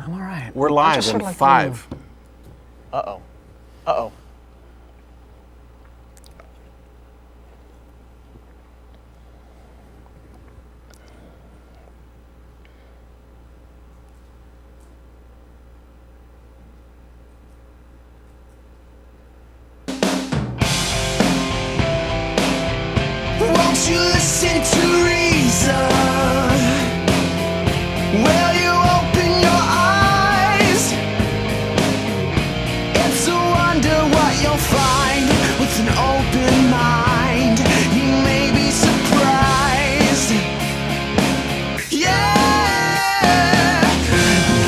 I'm all right. We're live in 5. Uh-oh. Uh-oh. Won't you listen to reason? Will you open your eyes? It's a wonder what you'll find with an open mind. You may be surprised. Yeah,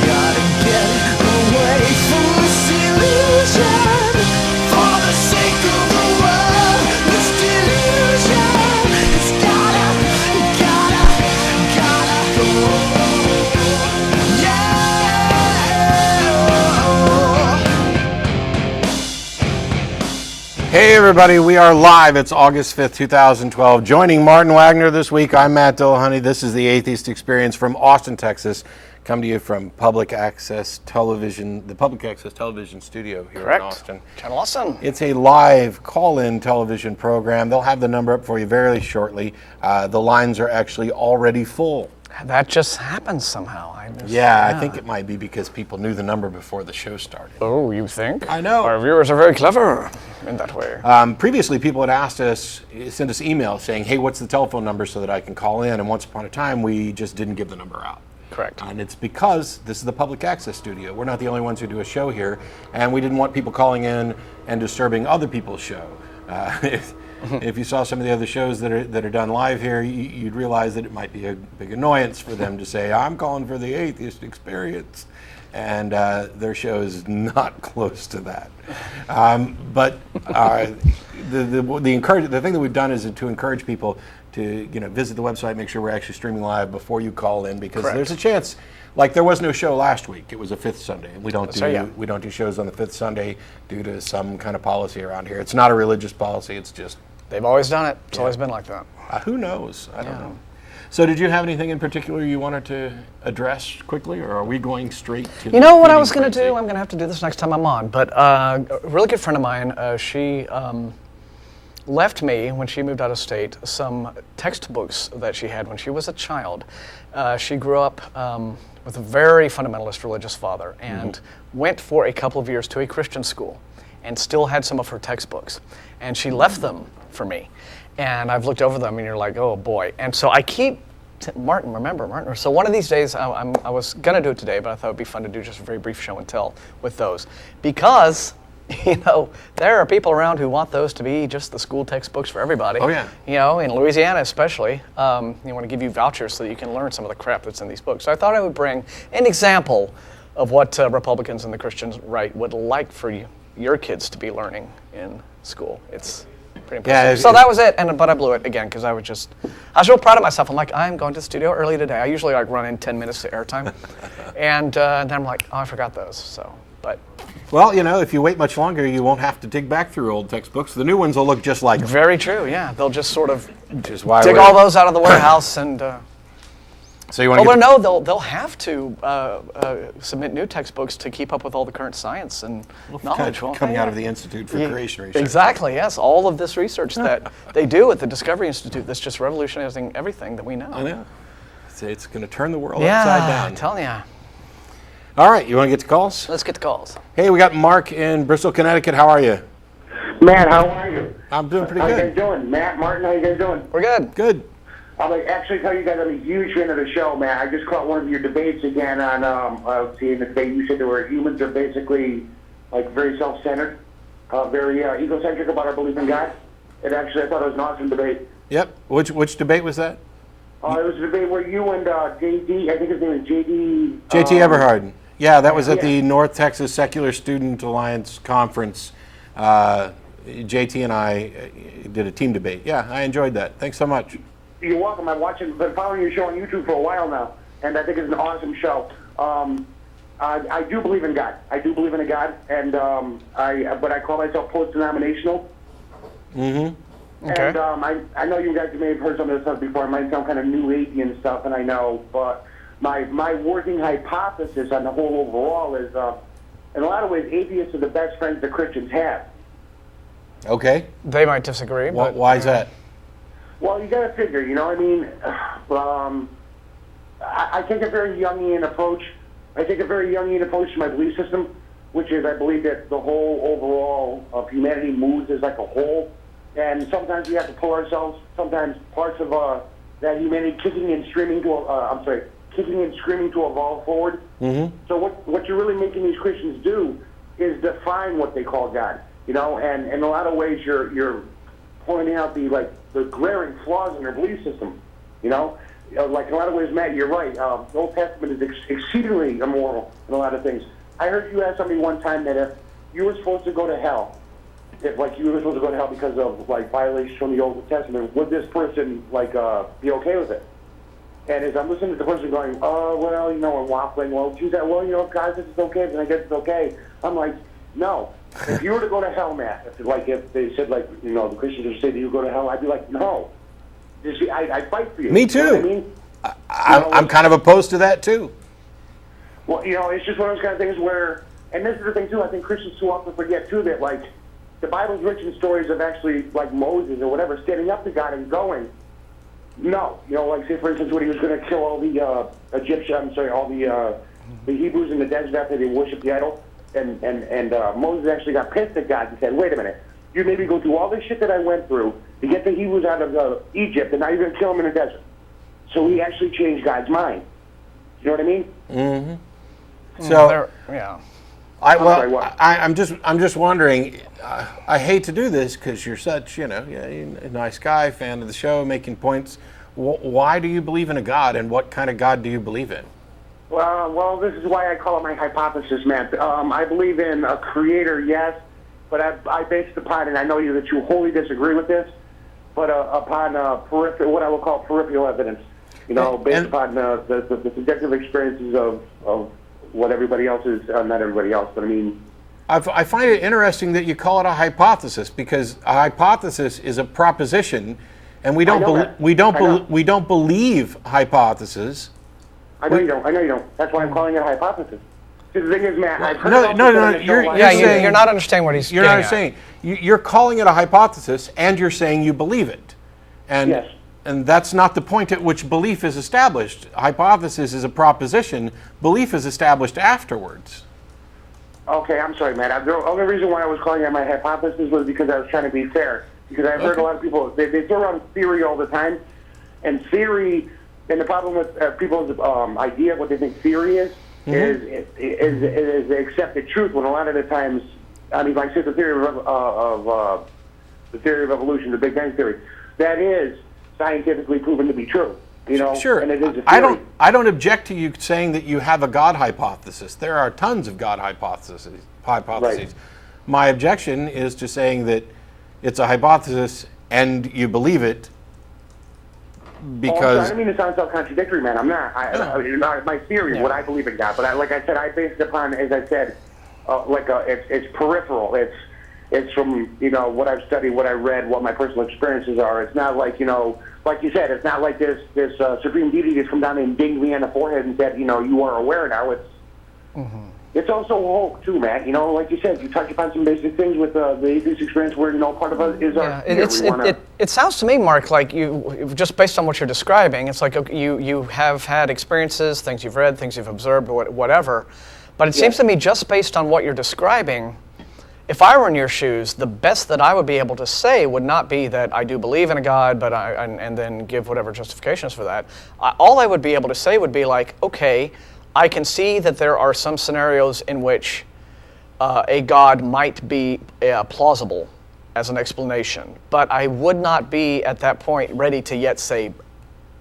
gotta get away from this illusion for the sake of the world. This delusion. Hey everybody, we are live. It's August 5th, 2012. Joining Martin Wagner this week, I'm Matt Dillahunty. This is the Atheist Experience from Austin, Texas. Come to you from Public Access Television, the Public Access Television studio here in Austin. Channel Austin. It's a live call-in television program. They'll have the number up for you very shortly. The lines are actually already full. That just happens somehow. I think it might be because people knew the number before the show started. Oh, you think? I know. Our viewers are very clever in that way. Previously, people had asked us, send us emails saying, hey, what's the telephone number so that I can call in? And once upon a time, we just didn't give the number out. Correct. And it's because this is the Public Access studio. We're not the only ones who do a show here, and we didn't want people calling in and disturbing other people's show. If you saw some of the other shows that are done live here, you'd realize that it might be a big annoyance for them to say, I'm calling for the Atheist Experience. And their show is not close to that. But the thing that we've done is to encourage people to visit the website, make sure we're actually streaming live before you call in, because there's a chance. Like there was no show last week; it was a fifth Sunday, and we don't do shows on the fifth Sunday due to some kind of policy around here. It's not a religious policy; it's just they've always done it. It's always been like that. Who knows? I don't know. So, did you have anything in particular you wanted to address quickly, or are we going straight to? You know what I was going to do? I'm going to have to do this next time I'm on. But a really good friend of mine, she left me when she moved out of state some textbooks that she had when she was a child. She grew up with a very fundamentalist religious father and went for a couple of years to a Christian school and still had some of her textbooks. And she left them for me. And I've looked over them and you're like, oh boy. And so I keep, Martin. So one of these days, I was going to do it today, but I thought it would be fun to do just a very brief show and tell with those. Because, there are people around who want those to be just the school textbooks for everybody. Oh, yeah. In Louisiana especially, want to give you vouchers so that you can learn some of the crap that's in these books. So I thought I would bring an example of what Republicans and the Christian right would like for your kids to be learning in school. It's pretty impressive. Yeah, so that was it, but I blew it again because I was real proud of myself. I'm like, I'm going to the studio early today. I usually run in 10 minutes to airtime. And then I'm like, oh, I forgot those. Well, if you wait much longer, you won't have to dig back through old textbooks. The new ones will look just like them. Very true, yeah. They'll just sort of dig all those out of the warehouse and... So you want to they'll have to submit new textbooks to keep up with all the current science and knowledge. Coming out of the Institute for Creation Research. Exactly, yes. All of this research that they do at the Discovery Institute that's just revolutionizing everything that we know. I know. It's going to turn the world upside down. I'm telling you. All right, you want to get to calls? Let's get to calls. Hey, we got Mark in Bristol, Connecticut. How are you? Matt, how are you? I'm doing pretty good. How you guys doing? Matt, Martin, how you guys doing? We're good. Good. I'll actually tell you guys I'm a huge fan of the show, Matt. I just caught one of your debates again on, seeing the debate. You said humans are basically, very self-centered, very egocentric about our belief in God. And actually, I thought it was an awesome debate. Yep. Which debate was that? It was a debate where you and JD, I think his name is JD... JT Eberhard. Yeah, that was at the North Texas Secular Student Alliance Conference. JT and I did a team debate. Yeah, I enjoyed that. Thanks so much. You're welcome. Been following your show on YouTube for a while now, and I think it's an awesome show. I do believe in God. I do believe in a God, and but I call myself post-denominational. Mm-hmm. Okay. And I know you guys may have heard some of this stuff before. It might sound kind of new agey and stuff, and I know, but my working hypothesis on the whole overall is, in a lot of ways, atheists are the best friends that Christians have. Okay. They might disagree. But, Why is that? Well, you got to figure, you know, I mean, I take a very Jungian approach. I take a very Jungian approach to my belief system, which is I believe that the whole overall of humanity moves as like a whole, and sometimes we have to pull ourselves. Sometimes parts of that humanity kicking and screaming to evolve forward. Mm-hmm. So what you're really making these Christians do is define what they call God, you know, and in a lot of ways you're pointing out the glaring flaws in their belief system, you know. Like in a lot of ways, Matt, you're right. The Old Testament is exceedingly immoral in a lot of things. I heard you ask somebody one time that if you were supposed to go to hell, because of like violations from the Old Testament, would this person be okay with it? And as I'm listening to the person going, oh well, you know, and waffling, well, she said, well, you know, God says it's okay, then I guess it's okay. I'm like, no. If you were to go to hell, Matt, if they said you know, the Christians would say that you go to hell, I'd be like, no. You see, I fight for you. Me too. You know what I mean? I'm kind of opposed to that too. Well, you know, it's just one of those kind of things where, and this is the thing too, I think Christians too often forget too that like the Bible's rich in stories of actually like Moses or whatever standing up to God and going, no, you know, like say for instance when he was going to kill all the the Hebrews in the desert after they worshiped the idol, and Moses actually got pissed at God and said, wait a minute, you made me go through all this shit that I went through to get the Hebrews out of Egypt, and now you're going to kill them in the desert. So he actually changed God's mind. You know what I mean? Mm-hmm. So yeah. I'm just wondering. I hate to do this because you're such, you know, a nice guy, fan of the show, making points. Why do you believe in a God, and what kind of God do you believe in? Well, this is why I call it my hypothesis, man. I believe in a creator, yes, but I base it upon, and I know that you wholly disagree with this, but upon what I will call peripheral evidence. You know, based upon the subjective experiences of what everybody else is, not everybody else, but I mean. I find it interesting that you call it a hypothesis, because a hypothesis is a proposition, and we don't believe hypotheses. I know you don't. That's why I'm calling it a hypothesis. See, the thing is, Matt, I've heard No. You're not understanding what he's. You're not saying. You're calling it a hypothesis, and you're saying you believe it, and. Yes. And that's not the point at which belief is established. Hypothesis is a proposition. Belief is established afterwards. Okay, I'm sorry, man. The only reason why I was calling it my hypothesis was because I was trying to be fair. Because I've heard a lot of people, they throw around theory all the time. And theory, and the problem with people's idea of what they think theory is they accept the truth, when a lot of the times, I mean, like say the theory of evolution, the Big Bang Theory, that is scientifically proven to be true, you know. Sure. And it is a theory. I don't object to you saying that you have a God hypothesis. There are tons of God hypotheses. Right. My objection is to saying that it's a hypothesis and you believe it because. I don't mean to sound self-contradictory, man. I'm not. My theory is what I believe in God, but like I said, I base it upon, as I said, it's peripheral. It's from, you know, what I've studied, what I read, what my personal experiences are. It's not like, you know, like you said, it's not like this supreme deity that's come down and dinged me on the forehead and said, you know, you are aware now. It's also hope too, Matt. You know, like you said, you touch upon some basic things with the Atheist Experience, where, you know, part of it is our fear. It sounds to me, Mark, like you, just based on what you're describing, it's like you have had experiences, things you've read, things you've observed, whatever. But it seems to me, just based on what you're describing, if I were in your shoes, the best that I would be able to say would not be that I do believe in a God, but and then give whatever justifications for that. All I would be able to say would be like, okay, I can see that there are some scenarios in which a God might be plausible as an explanation, but I would not be at that point ready to yet say,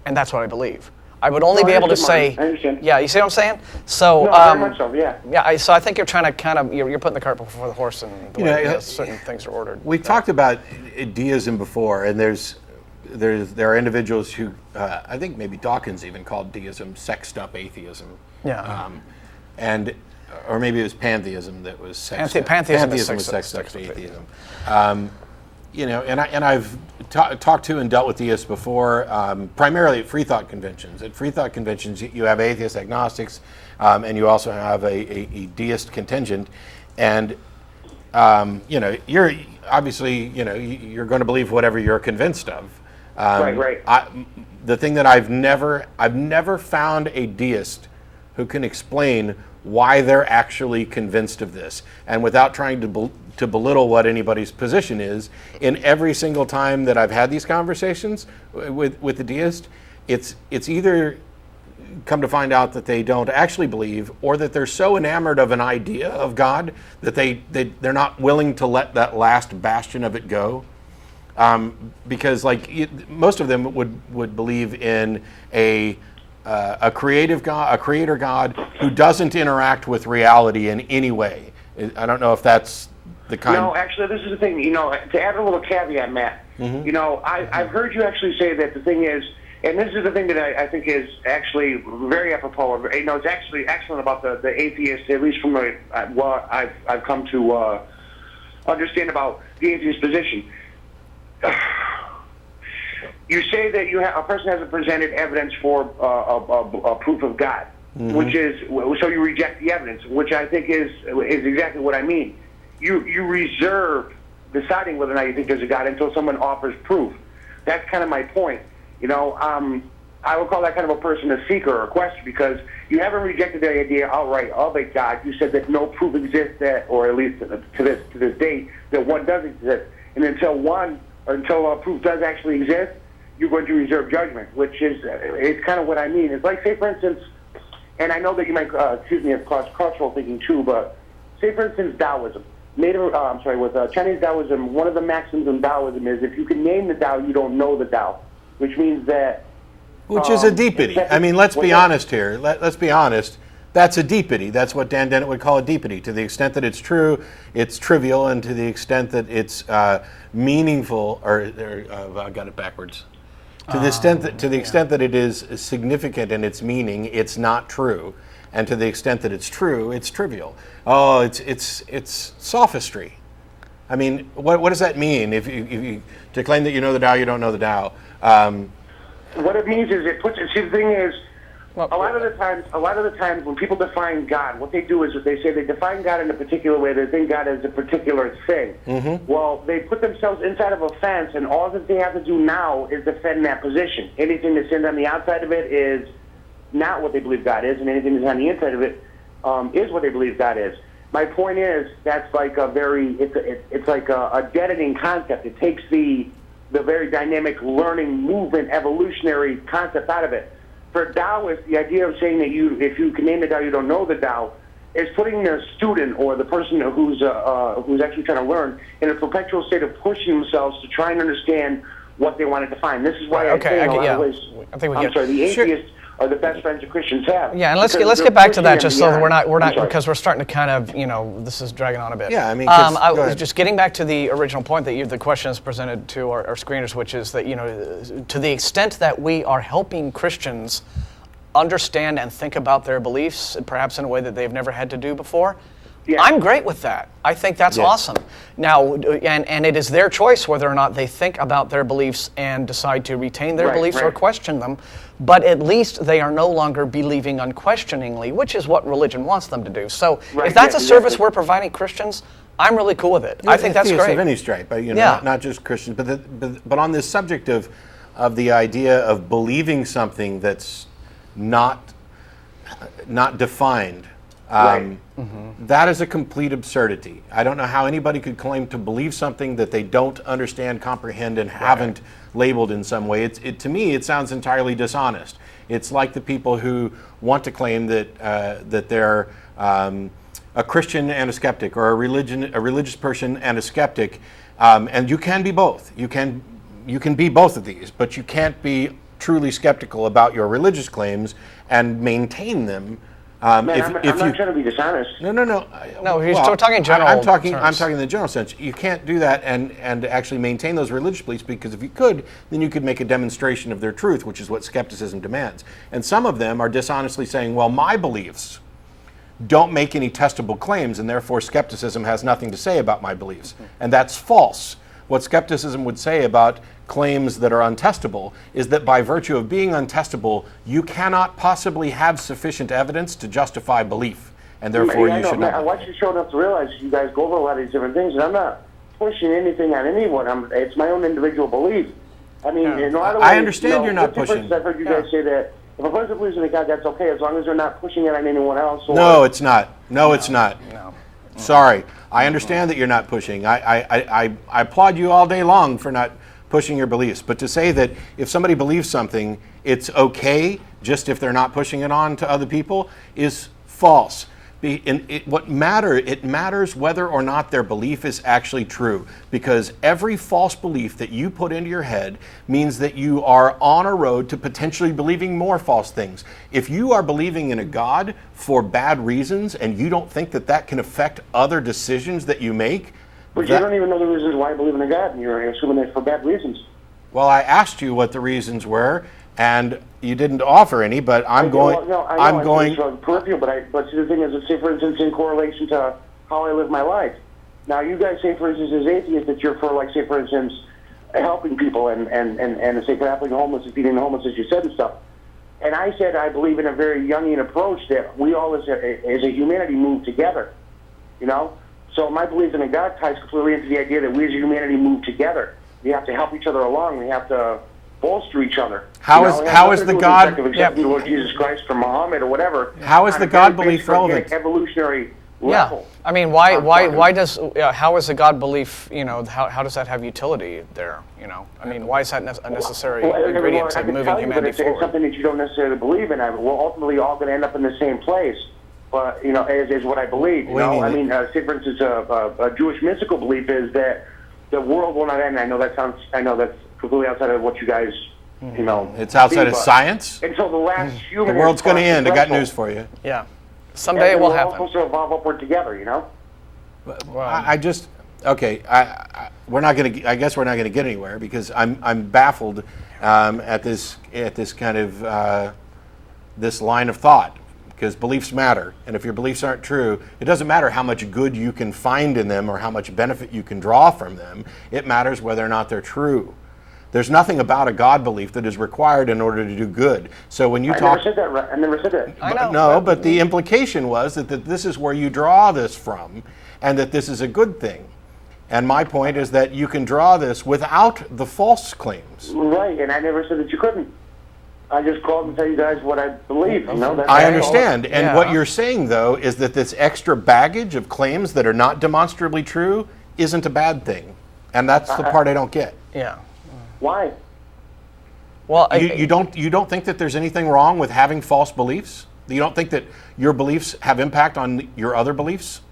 and that's what I believe. I would only be able to say, yeah, you see what I'm saying? So, no, very much so, yeah. Yeah, so I think you're trying to kind of, you're putting the cart before the horse, and the way certain things are ordered. We've talked about deism before, and there are individuals who, I think maybe Dawkins even called deism sexed up atheism. Yeah. Or maybe it was pantheism that was sexed up. Pantheism was sexed up atheism. and I've talked to and dealt with theists before, primarily at free thought conventions. At free thought conventions, you have atheists, agnostics, and you also have a deist contingent. And you're obviously, you're going to believe whatever you're convinced of. Right. The thing that I've never found a deist who can explain why they're actually convinced of this, and without trying to belittle what anybody's position is. In every single time that I've had these conversations with the deist, it's either come to find out that they don't actually believe, or that they're so enamored of an idea of God that they're not willing to let that last bastion of it go. Because most of them would believe in a creative God, a creator God who doesn't interact with reality in any way. I don't know if that's the kind. No, actually, this is the thing. To add a little caveat, Matt. I've heard you actually say that the thing is, and this is the thing that I think is actually very apropos. It's actually excellent about the atheist, at least from what I've come to understand about the atheist position. You say that a person hasn't presented evidence for a proof of God, which is, so you reject the evidence, which I think is exactly what I mean. You reserve deciding whether or not you think there's a God until someone offers proof. That's kind of my point. I would call that kind of a person a seeker or a question, because you haven't rejected the idea outright of a God. You said that no proof exists that, or at least to this date, that one does exist. And until proof does actually exist, you're going to reserve judgment, which is it's kind of what I mean. It's like, say, for instance, and I know that you might accuse me of cross-cultural thinking too, but say, for instance, Taoism. With Chinese Taoism, one of the maxims in Taoism is, if you can name the Tao, you don't know the Tao, which means that... Which is a deepity. I mean, let's be honest here. Let's be honest. That's a deepity. That's what Dan Dennett would call a deepity. To the extent that it's true, it's trivial, and to the extent that it's meaningful, I got it backwards. To the extent that it is significant in its meaning, it's not true, and to the extent that it's true, it's trivial. Oh, it's sophistry. I mean, what does that mean? If you to claim that you know the Tao, you don't know the Tao. What it means is see, the thing is, a lot of the times when people define God, what they do is they say they define God in a particular way. They think God is a particular thing. Well, they put themselves inside of a fence, and all that they have to do now is defend that position. Anything that's on the outside of it is not what they believe God is, and anything that's on the inside of it is what they believe God is. My point is, that's like it's like a deadening concept. It takes the very dynamic learning movement, evolutionary concept out of it. For Taoists, the idea of saying that if you can name the Tao, you don't know the Tao, is putting the student or the person who's actually trying to learn in a perpetual state of pushing themselves to try and understand what they want to define. This is why the atheists are the best friends that Christians have. Yeah, and let's get back to that, just so that we're not because we're starting to kind of, this is dragging on a bit. Yeah, I mean, I was just getting back to the original point that the question is presented to our screeners, which is that, to the extent that we are helping Christians understand and think about their beliefs, perhaps in a way that they've never had to do before, yeah. I'm great with that. I think that's awesome. Now, and it is their choice whether or not they think about their beliefs and decide to retain their beliefs or question them, but at least they are no longer believing unquestioningly, which is what religion wants them to do. So if that's a service we're providing Christians, I'm really cool with it. I think that's great. Of any stripe, not just Christians, but on this subject of the idea of believing something that's not defined. That is a complete absurdity. I don't know how anybody could claim to believe something that they don't understand, comprehend, and haven't labeled in some way. To me, it sounds entirely dishonest. It's like the people who want to claim that they're a Christian and a skeptic, or a religious person and a skeptic, and you can be both. You can be both of these, but you can't be truly skeptical about your religious claims and maintain them. I'm not trying to be dishonest. No, he's talking in general. I'm talking in the general sense. You can't do that and actually maintain those religious beliefs, because if you could, then you could make a demonstration of their truth, which is what skepticism demands. And some of them are dishonestly saying, well, my beliefs don't make any testable claims, and therefore skepticism has nothing to say about my beliefs. And that's false. what skepticism would say about claims that are untestable is that by virtue of being untestable, you cannot possibly have sufficient evidence to justify belief, and therefore you should not. I watch your show enough to realize you guys go over a lot of these different things, and I'm not pushing anything on anyone. It's my own individual belief. I mean, in a lot of ways, I understand you're not pushing. I've heard you guys say that if a person believes in a God, that's okay, as long as they're not pushing it on anyone else. Or, No, it's not. No, it's not. No. Sorry. I understand that you're not pushing. I applaud you all day long for not pushing your beliefs. But to say that if somebody believes something, it's okay just if they're not pushing it on to other people is false. It matters whether or not their belief is actually true, because every false belief that you put into your head means that you are on a road to potentially believing more false things. If you are believing in a God for bad reasons and you don't think that that can affect other decisions that you make, but you don't even know the reasons why I believe in a God, and you're assuming it's for bad reasons. Well, I asked you what the reasons were, and you didn't offer any. But I'm going. I'm going. Peripheral, but see, the thing is, let's say, for instance, in correlation to how I live my life. Now, you guys say, for instance, as atheists, that you're for, like, say, for instance, helping people and say, for helping the homeless and feeding the homeless, as you said and stuff. And I said I believe in a very Jungian approach that we all, as a humanity, move together. You know. So my belief in a God ties completely into the idea that we as humanity move together. We have to help each other along. We have to bolster each other. How is the God? Accepting the Lord Jesus Christ or Muhammad or whatever. How is the God belief relevant? Evolutionary level. Yeah, I mean, how is the God belief? You know, how does that have utility there? You know, I mean, why is that a necessary ingredient to moving humanity forward? It's something that you don't necessarily believe in. We're ultimately all going to end up in the same place. But you know, is what I believe. You know, I mean, say for instance, a Jewish mystical belief is that the world will not end. I know that's completely outside of what you guys, you know. It's outside of science. Until the last human. The world's going to end. I got news for you. Yeah, someday it will happen. We're all supposed to evolve upward together, you know. We're not going to. I guess we're not going to get anywhere because I'm baffled at this kind of this line of thought. Because beliefs matter, and if your beliefs aren't true, it doesn't matter how much good you can find in them or how much benefit you can draw from them. It matters whether or not they're true. There's nothing about a God belief that is required in order to do good. So when you talk, I never said that. I know. No, but the implication was that this is where you draw this from, and that this is a good thing. And my point is that you can draw this without the false claims. Right, and I never said that you couldn't. I just called and tell you guys what I believe. You know, I understand. And what you're saying, though, is that this extra baggage of claims that are not demonstrably true isn't a bad thing. And that's the part I don't get. Yeah. Why? Well, you don't think that there's anything wrong with having false beliefs? You don't think that your beliefs have impact on your other beliefs?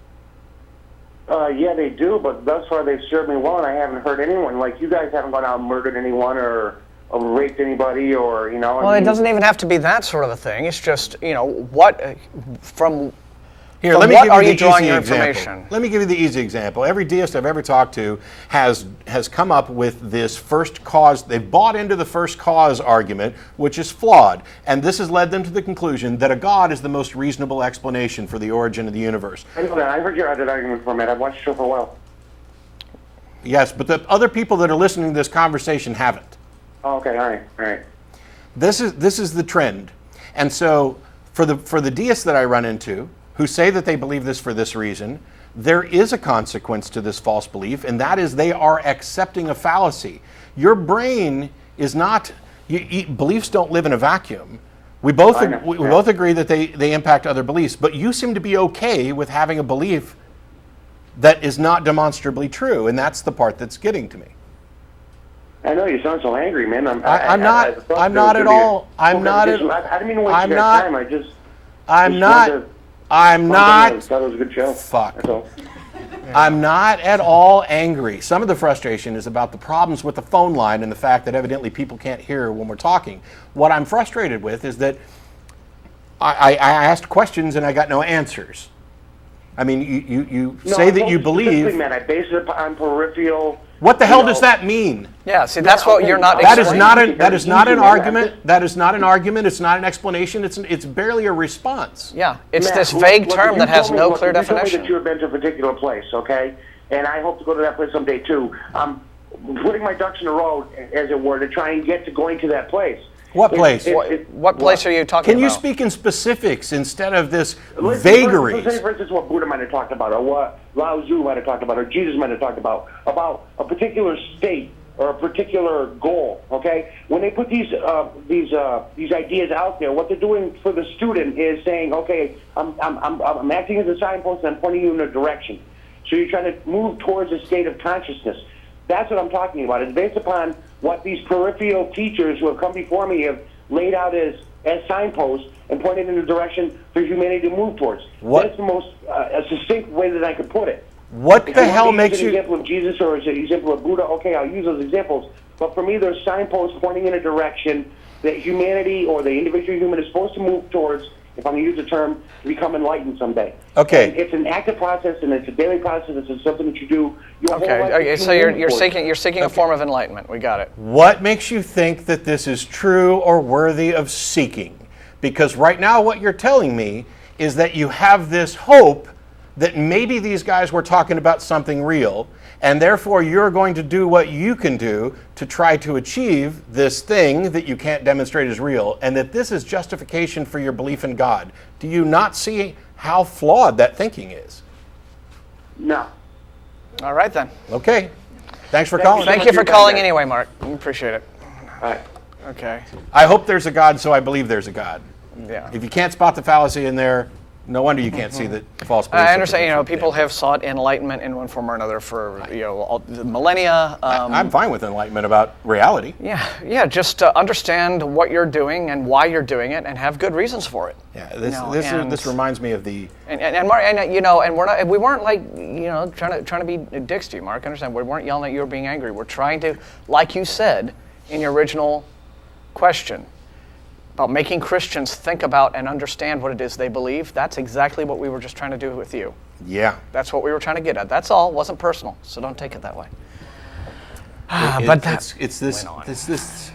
Yeah, they do, but thus far they've served me well, and I haven't hurt anyone. Like, you guys haven't gone out and murdered anyone or raped anybody, or, you know. Well, it doesn't even have to be that sort of a thing. It's just, you know, what from let me what give are you you the drawing easy your example. information? Let me give you the easy example. Every deist I've ever talked to has come up with this first cause. They've bought into the first cause argument, which is flawed, and this has led them to the conclusion that a God is the most reasonable explanation for the origin of the universe. I know that. I've heard your other argument for a minute. I've watched the show for a while. Yes, but the other people that are listening to this conversation haven't. Oh, okay, all right. This is the trend, and so for the deists that I run into who say that they believe this for this reason, there is a consequence to this false belief, and that is they are accepting a fallacy. Your brain is not. Beliefs don't live in a vacuum. We both agree that they impact other beliefs, but you seem to be okay with having a belief that is not demonstrably true, and that's the part that's getting to me. I know you sound so angry, man. I'm not at all. I'm not. I didn't mean to waste your time. I'm not. I thought it was a good show. Fuck. That's all. I'm not at all angry. Some of the frustration is about the problems with the phone line and the fact that evidently people can't hear when we're talking. What I'm frustrated with is that I asked questions and I got no answers. I mean, you say that you believe. Man, I base it on peripheral. What the hell does that mean? Yeah, see, that's what you're not. That is not an argument. That is not an argument. It's not an explanation. It's barely a response. Yeah, it's this vague term that has no clear definition. You told me that you have been to a particular place, okay? And I hope to go to that place someday too. putting my ducks in a row, as it were, to try and get to going to that place. What place? What place are you talking Can about? you speak in specifics instead of this Let's vagaries? say, for instance, what Buddha might have talked about, or what Lao Tzu might have talked about, or Jesus might have talked about a particular state or a particular goal. Okay, when they put these ideas out there, what they're doing for the student is saying, okay, I'm acting as a signpost and I'm pointing you in a direction. So you're trying to move towards a state of consciousness. That's what I'm talking about. It's based upon what these peripheral teachers who have come before me have laid out as signposts and pointed in a direction for humanity to move towards. What? That's the most succinct way that I could put it. What the hell makes an you... example of Jesus or an example of Buddha? Okay, I'll use those examples. But for me, there's signposts pointing in a direction that humanity or the individual human is supposed to move towards, if I'm going to use the term, to become enlightened someday. Okay. And it's an active process, and it's a daily process. It's something that you do. Okay, so you're seeking a form of enlightenment. We got it. What makes you think that this is true or worthy of seeking? Because right now what you're telling me is that you have this hope that maybe these guys were talking about something real, and therefore you're going to do what you can do to try to achieve this thing that you can't demonstrate as real, and that this is justification for your belief in God. Do you not see how flawed that thinking is? No. All right, then. Okay. Thanks for calling. Thank you for calling anyway, Mark. We appreciate it. All right. Okay. I hope there's a God, so I believe there's a God. Yeah. If you can't spot the fallacy in there, no wonder you can't see the false beliefs. I understand. People have sought enlightenment in one form or another for all the millennia. I'm fine with enlightenment about reality. Yeah. Just understand what you're doing and why you're doing it, and have good reasons for it. Yeah, this reminds me of the and Mark, and we weren't like trying to be dicks to you, Mark. Understand? We weren't yelling at you or being angry. We're trying to, like you said in your original question, about making Christians think about and understand what it is they believe. That's exactly what we were just trying to do with you. Yeah. That's what we were trying to get at. That's all. It wasn't personal, so don't take it that way. It's this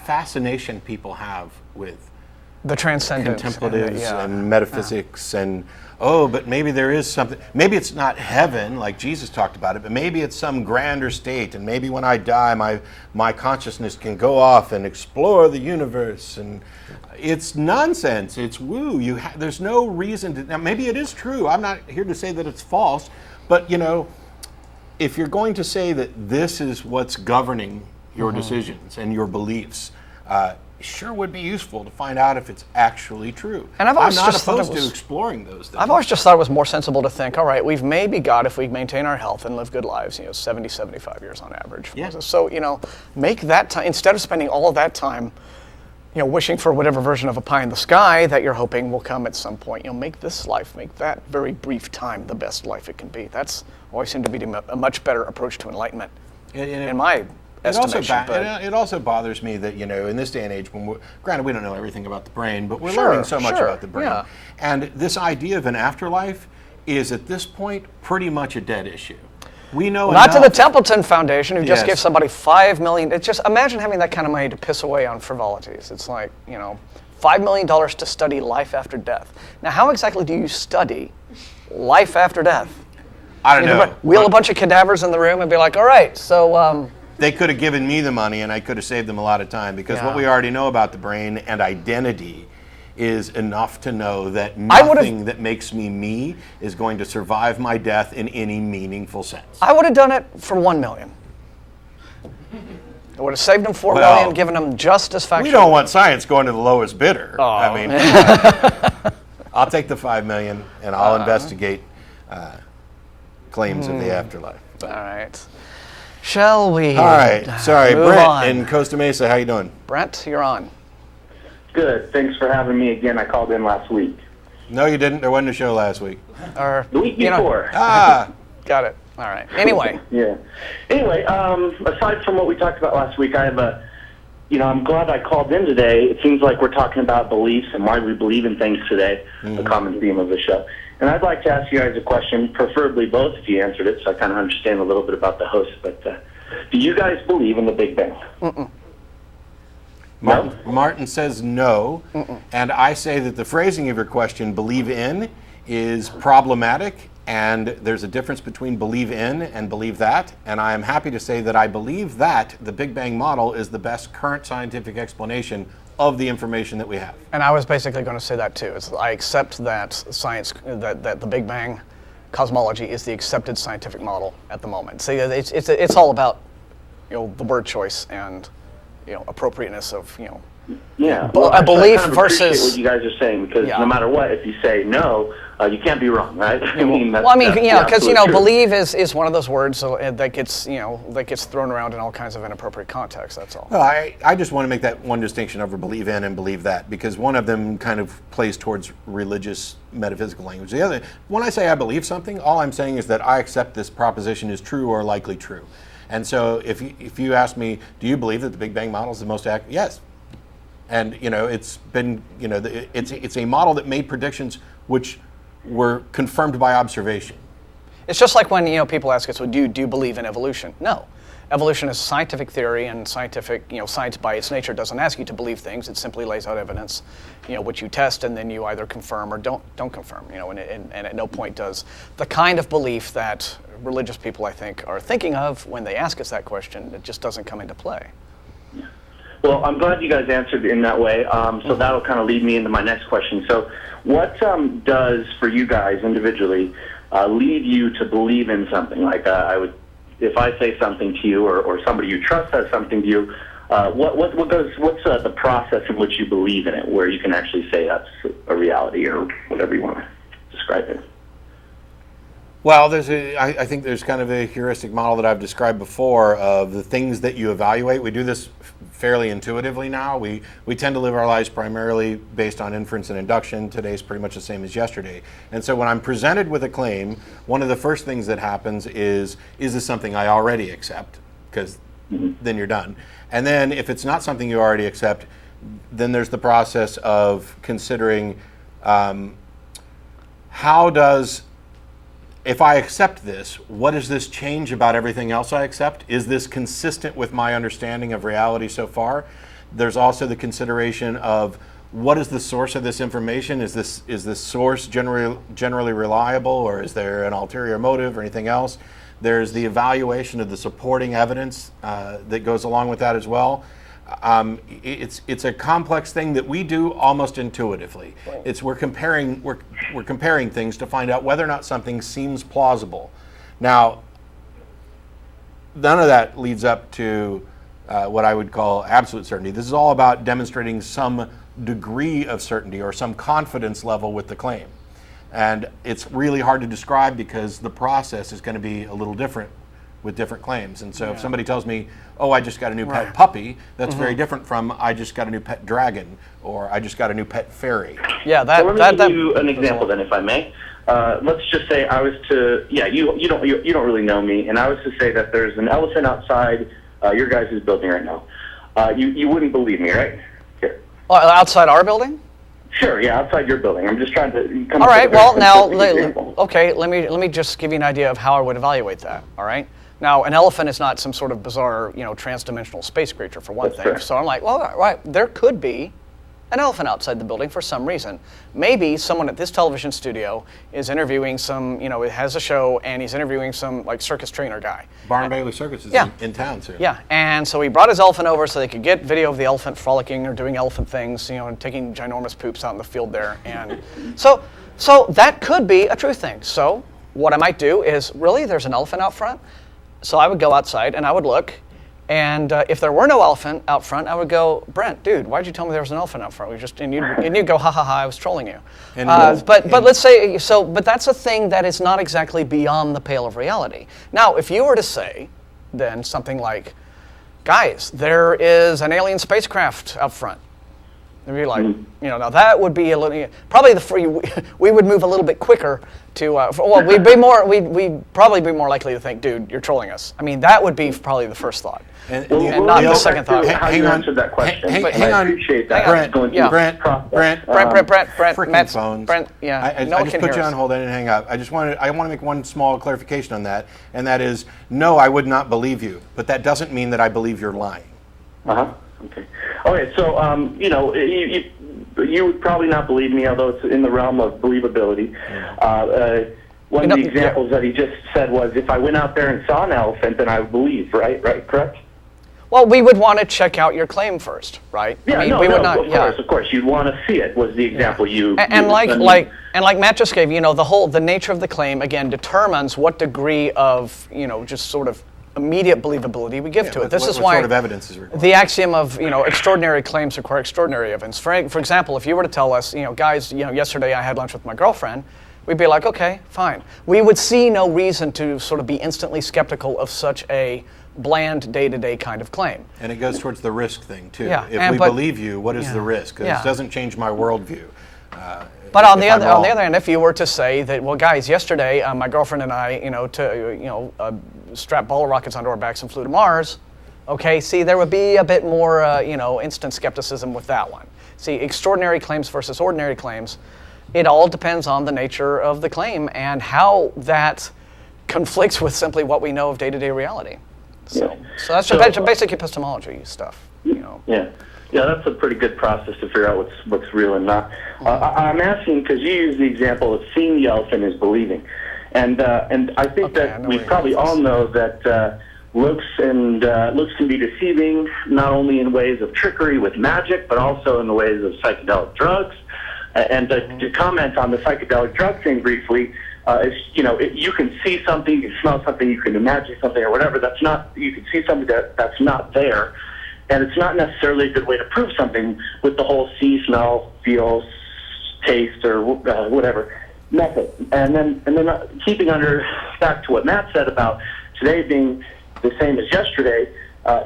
fascination people have with the transcendent, contemplatives and metaphysics and but maybe there is something. Maybe it's not heaven like Jesus talked about it, but maybe it's some grander state, and maybe when I die, my consciousness can go off and explore the universe. And it's nonsense. It's woo. There's no reason to. Now, maybe it is true. I'm not here to say that it's false, but if you're going to say that this is what's governing your decisions and your beliefs, sure would be useful to find out if it's actually true. And I'm not opposed to exploring those things. I've always just thought it was more sensible to think, all right, we've maybe got, if we maintain our health and live good lives, 70, 75 years on average. Yeah. So, make that time, instead of spending all of that time, wishing for whatever version of a pie in the sky that you're hoping will come at some point, make this life, make that very brief time the best life it can be. That's always seemed to be a much better approach to enlightenment, in my estimation. It also bothers me that, in this day and age, granted we don't know everything about the brain, but we're learning so much about the brain. Yeah. And this idea of an afterlife is at this point pretty much a dead issue. We know not enough. to the Templeton Foundation, who just Yes. gives somebody $5 million. It's just, imagine having that kind of money to piss away on frivolities. It's like, $5 million to study life after death. Now, how exactly do you study life after death? I don't know. Wheel a bunch of cadavers in the room and be like, all right, so... They could have given me the money and I could have saved them a lot of time, because what we already know about the brain and identity is enough to know that nothing that makes me is going to survive my death in any meaningful sense. I would have done it for $1 million. I would have saved them $4 million, given them just as factual. We don't want science going to the lowest bidder. Oh. I mean, I'll take the $5 million and I'll investigate claims of the afterlife. All right. Shall we? All right. Sorry, move Brent on? in Costa Mesa. How you doing? Brent, you're on. Good. Thanks for having me again. I called in last week. No, you didn't. There wasn't a show last week. Or The week before. Got it. All right. Anyway. Yeah. Anyway, aside from what we talked about last week, I have I'm glad I called in today. It seems like we're talking about beliefs and why we believe in things today, a common theme of the show. And I'd like to ask you guys a question, preferably both if you answered it, so I kind of understand a little bit about the host. But do you guys believe in the Big Bang? Martin says no, and I say that the phrasing of your question, believe in, is problematic And there's a difference between believe in and believe that. And I am happy to say that I believe that the Big Bang model is the best current scientific explanation of the information that we have. And I was basically going to say that too. I accept that science, that the Big Bang cosmology is the accepted scientific model at the moment. See, it's all about, the word choice and, appropriateness of, Yeah. a belief I kind of versus appreciate what you guys are saying, because no matter what, if you say no, you can't be wrong, right? Because true. believe is one of those words that gets thrown around in all kinds of inappropriate contexts. That's all. Well, I just want to make that one distinction over believe in and believe that, because one of them kind of plays towards religious metaphysical language. The other, when I say I believe something, all I'm saying is that I accept this proposition is true or likely true. And so if you ask me, do you believe that the Big Bang model is the most accurate? Yes. And it's been it's a model that made predictions which were confirmed by observation. It's just like when people ask us, well, do you believe in evolution? No, evolution is scientific theory, and science by its nature doesn't ask you to believe things. It simply lays out evidence, which you test, and then you either confirm or don't confirm. And at no point does the kind of belief that religious people, I think, are thinking of when they ask us that question. It just doesn't come into play. Well, I'm glad you guys answered in that way. So that'll kind of lead me into my next question. So what does, for you guys individually, lead you to believe in something? Like if I say something to you, or somebody you trust says something to you, what's the process in which you believe in it, where you can actually say that's a reality, or whatever you want to describe it? Well, I think there's kind of a heuristic model that I've described before of the things that you evaluate. We do this fairly intuitively now. We tend to live our lives primarily based on inference and induction. Today's pretty much the same as yesterday. And so when I'm presented with a claim, one of the first things that happens is this something I already accept? Because then you're done. And then if it's not something you already accept, then there's the process of considering if I accept this, what does this change about everything else I accept? Is this consistent with my understanding of reality so far? There's also the consideration of what is the source of this information? Is this source generally reliable, or is there an ulterior motive or anything else? There's the evaluation of the supporting evidence that goes along with that as well. It's a complex thing that we do almost intuitively. Right. We're comparing things to find out whether or not something seems plausible. Now, none of that leads up to what I would call absolute certainty. This is all about demonstrating some degree of certainty or some confidence level with the claim. And it's really hard to describe because the process is going to be a little different with different claims. And so if somebody tells me, oh, I just got a new pet puppy, that's very different from I just got a new pet dragon, or I just got a new pet fairy. Yeah, let me give you an example then, if I may. Let's just say I was to, you don't really know me, and I was to say that there's an elephant outside your guys' building right now. You wouldn't believe me, right? Here. Outside our building? Sure, yeah, outside your building. I'm just trying to come all right, well, now, okay, let me just give you an idea of how I would evaluate that, all right? Now, an elephant is not some sort of bizarre, trans-dimensional space creature, for one thing. Fair. So I'm like, well, all right, there could be an elephant outside the building for some reason. Maybe someone at this television studio is interviewing some, it has a show, and he's interviewing some, circus trainer guy. Barn Bailey Circus is in town soon. Yeah, and so he brought his elephant over so they could get video of the elephant frolicking or doing elephant things, and taking ginormous poops out in the field there. And so that could be a true thing. So what I might do is, really, there's an elephant out front? So I would go outside and I would look, and if there were no elephant out front, I would go, Brent, dude, why'd you tell me there was an elephant out front? And you'd go, ha ha ha, I was trolling you. But let's say but that's a thing that is not exactly beyond the pale of reality. Now, if you were to say then something like, guys, there is an alien spacecraft out front. And be like, now that would be a little, probably we would move a littleit quicker to, we'd probably be more likely to think, dude, you're trolling us. I mean, that would be probably the first thought. And not the second thought. How you answered that question. Hang on. I appreciate that. Brent, Matt's phones. Brent, yeah. I just put you on hold. I didn't hang up. I want to make one small clarification on that, and that is, no, I would not believe you, but that doesn't mean that I believe you're lying. Okay. Okay, so, you would probably not believe me, although it's in the realm of believability. one of the examples that he just said was, if I went out there and saw an elephant, then I would believe, right? Right, correct? Well, we would want to check out your claim first, right? Yeah, we would not, of course. You'd want to see it, was the example you... And like Matt just gave, the nature of the claim, again, determines what degree of, just sort of immediate believability we give to it. This is why what sort of evidence is required? The axiom of, extraordinary claims require extraordinary evidence. For example, if you were to tell us, guys, yesterday I had lunch with my girlfriend, we'd be like, okay, fine. We would see no reason to sort of be instantly skeptical of such a bland day-to-day kind of claim. And it goes towards the risk thing, too. Yeah, If we believe you, what is the risk? Because it doesn't change my worldview. But on the other hand, if you were to say that, well, guys, yesterday my girlfriend and I, strapped ball rockets onto our backs and flew to Mars. Okay, see, there would be a bit more, instant skepticism with that one. See, extraordinary claims versus ordinary claims, it all depends on the nature of the claim and how that conflicts with simply what we know of day-to-day reality. So that's basic epistemology stuff. Yeah, that's a pretty good process to figure out what's real and not. I'm asking because you use the example of seeing the elephant is believing, and I think that we probably all know that looks can be deceiving, not only in ways of trickery with magic, but also in the ways of psychedelic drugs. And to comment on the psychedelic drug thing briefly, you can see something, you can smell something, you can imagine something or whatever. You can see something that's not there. And it's not necessarily a good way to prove something with the whole see, smell, feel, taste, or whatever method. And then keeping back to what Matt said about today being the same as yesterday,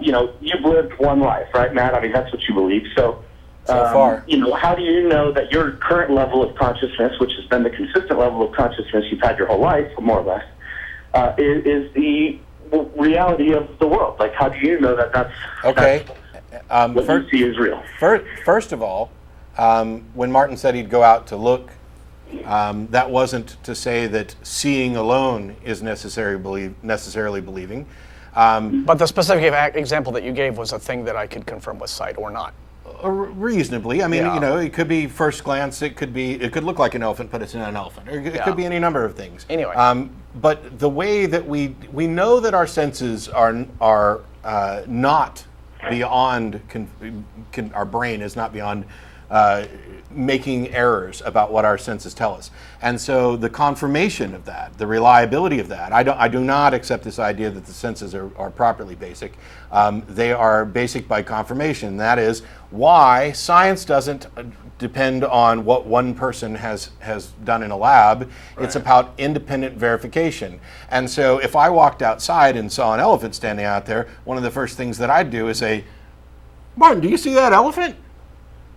you've lived one life, right, Matt? I mean, that's what you believe. So far. How do you know that your current level of consciousness, which has been the consistent level of consciousness you've had your whole life, more or less, is the reality of the world? Like, how do you know that that's okay? What you see is real? First of all, when Martin said he'd go out to look, that wasn't to say that seeing alone is necessarily believing. But the specific example that you gave was a thing that I could confirm with sight or not. Reasonably. I mean, it could be first glance. It could look like an elephant, but it's not an elephant. Or it could be any number of things. Anyway. But the way that we know that our senses are not beyond, our brain is not beyond making errors about what our senses tell us. And so the confirmation of that, the reliability of that, I do not accept this idea that the senses are properly basic. They are basic by confirmation. That is why science doesn't depend on what one person has done in a lab. Right. It's about independent verification. And so if I walked outside and saw an elephant standing out there, one of the first things that I'd do is say, Martin, do you see that elephant?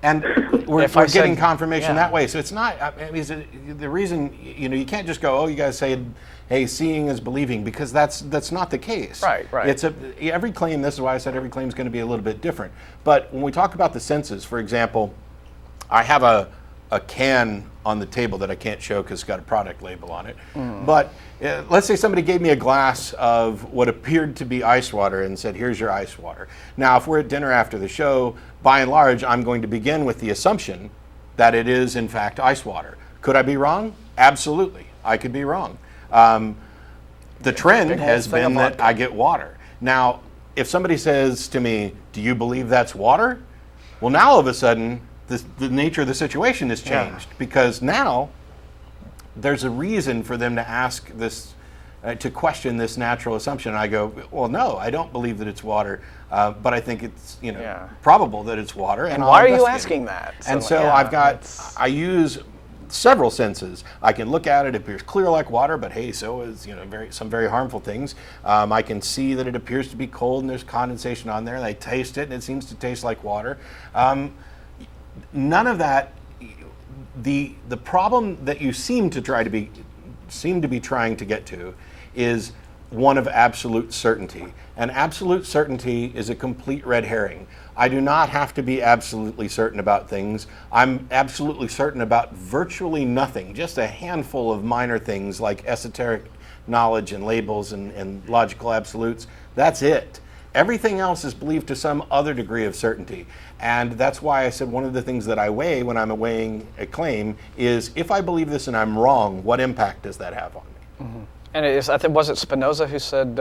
And we're getting confirmation that way. So it's not, the reason, you can't just go, you guys say, hey, seeing is believing, because that's not the case. Right. Every claim, this is why I said every claim is going to be a little bit different. But when we talk about the senses, for example, I have a can on the table that I can't show because it's got a product label on it. But let's say somebody gave me a glass of what appeared to be ice water and said, here's your ice water. Now, if we're at dinner after the show, by and large, I'm going to begin with the assumption that it is, in fact, ice water. Could I be wrong? Absolutely. I could be wrong. The trend has been that I get water. Now, if somebody says to me, do you believe that's water? Well, now all of a sudden, the nature of the situation has changed because now there's a reason for them to ask this, to question this natural assumption. And I go, well, no, I don't believe that it's water, but I think it's probable that it's water. And why are you asking that? And so I use several senses. I can look at it; it appears clear like water, but hey, so is some very harmful things. I can see that it appears to be cold and there's condensation on there. And I taste it and it seems to taste like water. None of that. The problem that you seem to be trying to get to is one of absolute certainty. And absolute certainty is a complete red herring. I do not have to be absolutely certain about things. I'm absolutely certain about virtually nothing, just a handful of minor things like esoteric knowledge and labels and logical absolutes. That's it. Everything else is believed to some other degree of certainty. And that's why I said one of the things that I weigh when I'm weighing a claim is if I believe this and I'm wrong, what impact does that have on me? And I think, was it Spinoza who said,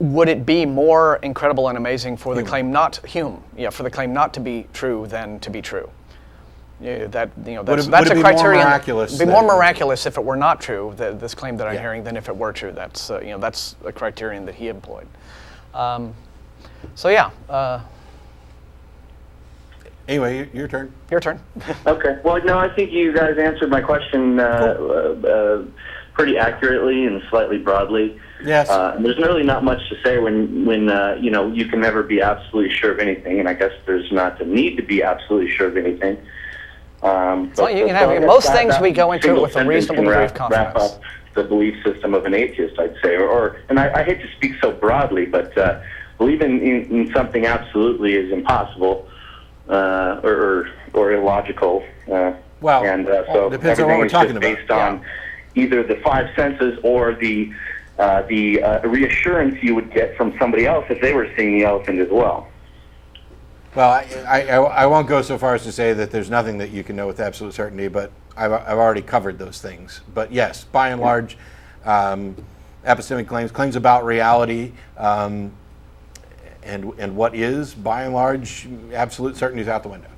would it be more incredible and amazing for the claim for the claim not to be true than to be true? That's a criterion. It'd be more miraculous if it were not true. This claim that I'm hearing than if it were true. That's that's a criterion that he employed. Anyway, your turn. Your turn. Okay. Well, no, I think you guys answered my question pretty accurately and slightly broadly. Yes. There's really not much to say when you can never be absolutely sure of anything, and I guess there's not the need to be absolutely sure of anything. Well, you can have most things we go into it with a reasonable degree of confidence. Wrap up the belief system of an atheist, I'd say, and I hate to speak so broadly, but believing in something absolutely is impossible or illogical. So depends on what we're is talking just about. based on either the five senses or the reassurance you would get from somebody else if they were seeing the elephant as well. Well, I won't go so far as to say that there's nothing that you can know with absolute certainty, but I've already covered those things. But yes, by and large, epistemic claims about reality and what is, by and large, absolute certainty is out the window.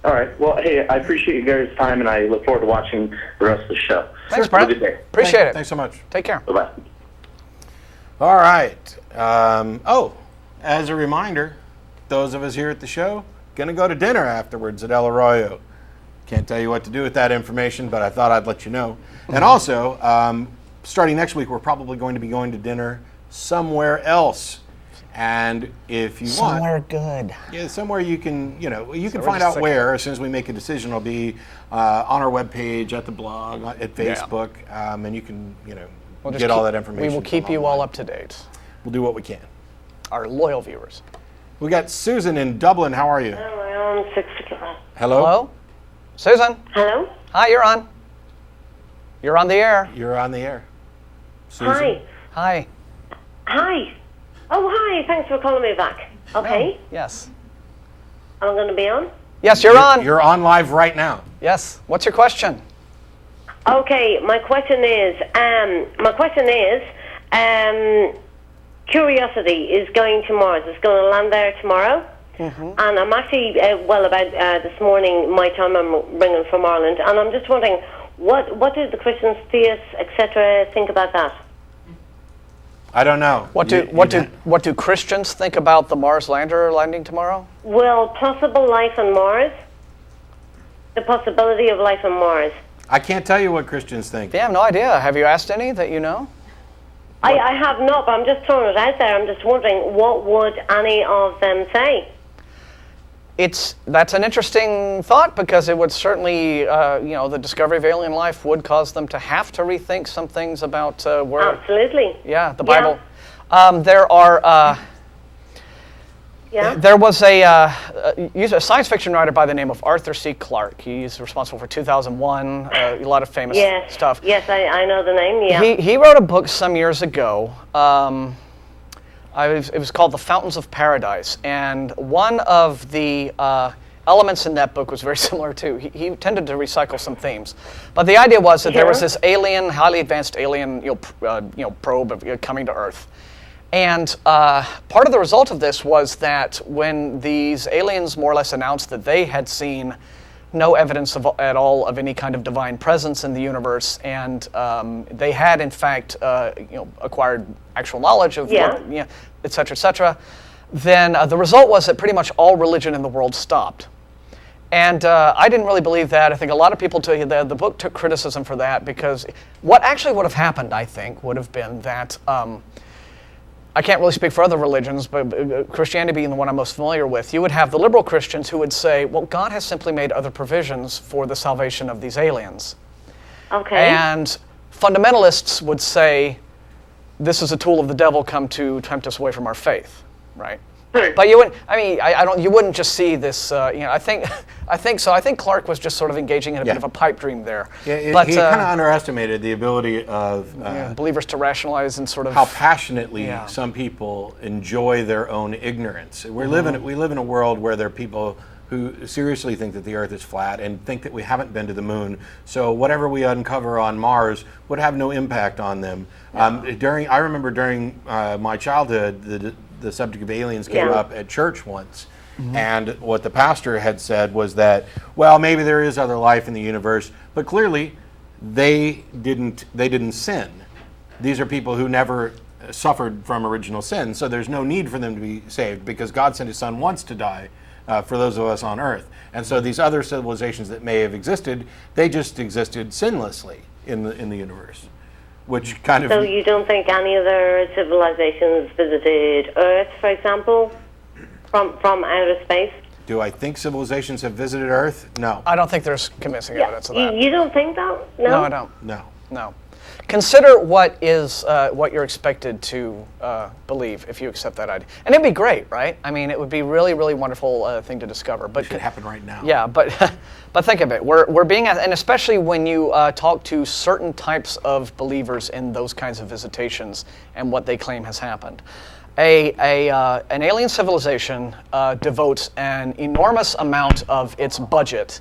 All right. Well, hey, I appreciate you guys' time, and I look forward to watching the rest of the show. Thanks, Brent. Have a good day. Appreciate it. Thanks so much. Take care. Bye-bye. All right. As a reminder, those of us here at the show going to go to dinner afterwards at El Arroyo. Can't tell you what to do with that information, but I thought I'd let you know. And also, starting next week, we're probably going to be going to dinner somewhere else. And if you want somewhere good, somewhere you can find out where as soon as we make a decision. It'll be on our webpage, at the blog, at Facebook, and you can get all that information. We will keep you all up to date. We'll do what we can. Our loyal viewers. We got Susan in Dublin. How are you? Hello, I'm 6 o'clock. Hello? Hello? Susan? Hello? Hi, you're on. You're on the air. You're on the air. Susan? Hi. Hi. Hi. Oh, hi. Thanks for calling me back. Okay. Oh, yes. I'm going to be on? Yes, you're on. You're on live right now. Yes. What's your question? Okay, my question is, Curiosity is going to Mars. It's going to land there tomorrow. Mm-hmm. And I'm actually, this morning, my time I'm ringing from Ireland, and I'm just wondering, what do the Christians, theists, etc., think about that? I don't know. What do Christians think about the Mars lander landing tomorrow? Well, possible life on Mars. The possibility of life on Mars. I can't tell you what Christians think. Yeah, I have no idea. Have you asked any that you know? I have not, but I'm just throwing it out there. I'm just wondering, what would any of them say? That's an interesting thought, because it would certainly, the discovery of alien life would cause them to have to rethink some things about where. Absolutely. Yeah, the Bible. Yeah. There was a science fiction writer by the name of Arthur C. Clarke. He's responsible for 2001, a lot of famous stuff. Yes, I know the name, yeah. He wrote a book some years ago. It was called The Fountains of Paradise. And one of the elements in that book was very similar to, he tended to recycle some themes. But the idea was that there was this highly advanced alien probe coming to Earth. And part of the result of this was that when these aliens more or less announced that they had seen no evidence at all of any kind of divine presence in the universe, and they had in fact acquired actual knowledge of et cetera, then the result was that pretty much all religion in the world stopped. And I didn't really believe that. I think a lot of people tell you that the book took criticism for that, because what actually would have happened, I think, would have been that I can't really speak for other religions, but Christianity being the one I'm most familiar with, you would have the liberal Christians who would say, well, God has simply made other provisions for the salvation of these aliens. Okay. And fundamentalists would say, this is a tool of the devil come to tempt us away from our faith, right? But you wouldn't. I mean, you wouldn't just see this. I think so. I think Clarke was just sort of engaging in a bit of a pipe dream there. Yeah, he kind of underestimated the ability of believers to rationalize and sort of how passionately some people enjoy their own ignorance. We live in a world where there are people who seriously think that the Earth is flat and think that we haven't been to the moon. So whatever we uncover on Mars would have no impact on them. I remember during my childhood, the subject of aliens came up at church once. And what the pastor had said was that, well, maybe there is other life in the universe, but clearly they didn't sin. These are people who never suffered from original sin, so there's no need for them to be saved because God sent His Son once to die for those of us on Earth. And so these other civilizations that may have existed, they just existed sinlessly in the universe, which kind of. So you don't think any other civilizations visited Earth, for example, from outer space? Do I think civilizations have visited Earth? No. I don't think there's convincing evidence of that. You don't think that? No, I don't. No. Consider what you're expected to believe if you accept that idea, and it'd be great, right? I mean, it would be really, really wonderful thing to discover. But it should happen right now. Yeah, but think of it. We're being, and especially when you talk to certain types of believers in those kinds of visitations and what they claim has happened. An alien civilization devotes an enormous amount of its budget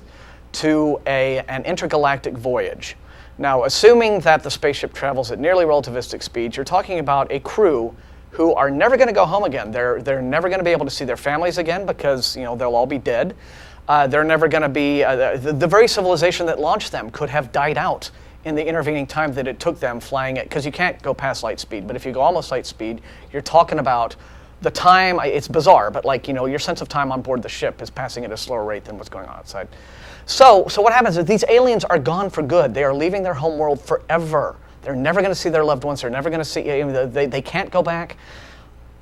to an intergalactic voyage. Now, assuming that the spaceship travels at nearly relativistic speeds, you're talking about a crew who are never going to go home again. They're never going to be able to see their families again because they'll all be dead. They're never going to be the very civilization that launched them could have died out in the intervening time that it took them flying it, because you can't go past light speed. But if you go almost light speed, you're talking about the time. It's bizarre, but your sense of time on board the ship is passing at a slower rate than what's going on outside. So what happens is these aliens are gone for good. They are leaving their home world forever. They're never going to see their loved ones. They're never going to see. They can't go back.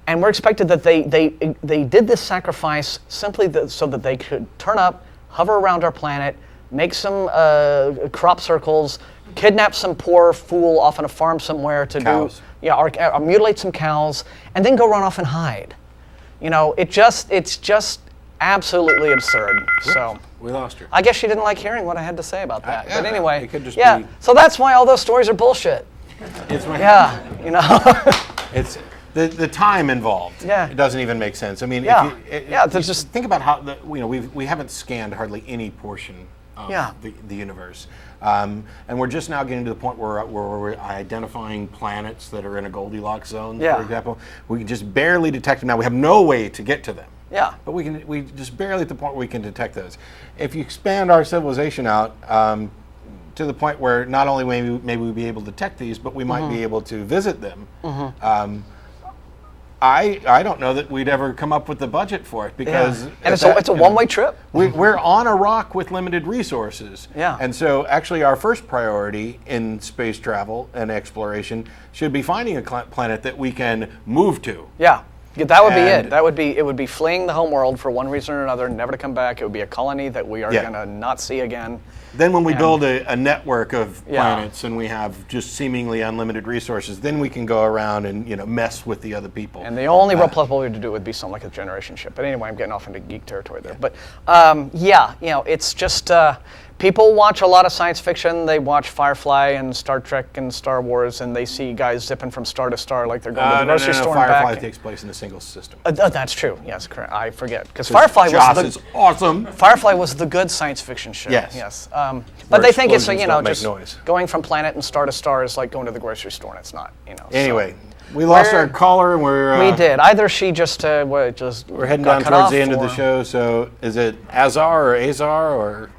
And we're expected that they did this sacrifice simply so that they could turn up, hover around our planet, make some crop circles, kidnap some poor fool off on a farm somewhere to cows. or mutilate some cows, and then go run off and hide. It's just absolutely absurd. So we lost her. I guess she didn't like hearing what I had to say about that. But anyway, it could just be. So that's why all those stories are bullshit. It's right. Yeah, It's the time involved. Yeah. It doesn't even make sense. I mean, there's just think about how we haven't scanned hardly any portion of the universe. And we're just now getting to the point where we're identifying planets that are in a Goldilocks zone, for example. We can just barely detect them now. We have no way to get to them. Yeah. But we just barely at the point where we can detect those. If you expand our civilization out to the point where not only maybe we'll be able to detect these, but we might be able to visit them, I don't know that we'd ever come up with the budget for it because and it's a one-way trip. We're on a rock with limited resources. Yeah. And so actually our first priority in space travel and exploration should be finding a planet that we can move to. Yeah. That would be it. It would be fleeing the home world for one reason or another, never to come back. It would be a colony that we are going to not see again. Then when we build a network of planets and we have just seemingly unlimited resources, then we can go around and mess with the other people. And the only real plausible way to do it would be something like a generation ship. But anyway, I'm getting off into geek territory there. But it's just people watch a lot of science fiction. They watch Firefly and Star Trek and Star Wars, and they see guys zipping from star to star like they're going to the grocery store and back. Firefly takes place in a single system. That's true. Yes, correct. I forget because Firefly is awesome. Firefly was the good science fiction show. Yes. But they think it's just noise. going from planet and star to star is like going to the grocery store, and it's not. Anyway. We lost our caller, and we did. Either she just we're heading down towards the end of the show. So is it Azar or Azar or?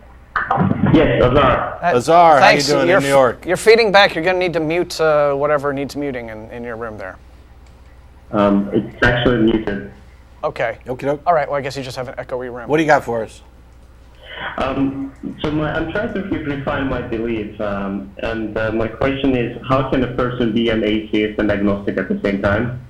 Yes, Azar. Azar, how you doing in New York? You're feeding back. You're going to need to mute whatever needs muting in your room there. It's actually muted. Okay. Okey-doke. All right. Well, I guess you just have an echoey room. What do you got for us? I'm trying to refine my beliefs, and my question is, how can a person be an atheist and agnostic at the same time?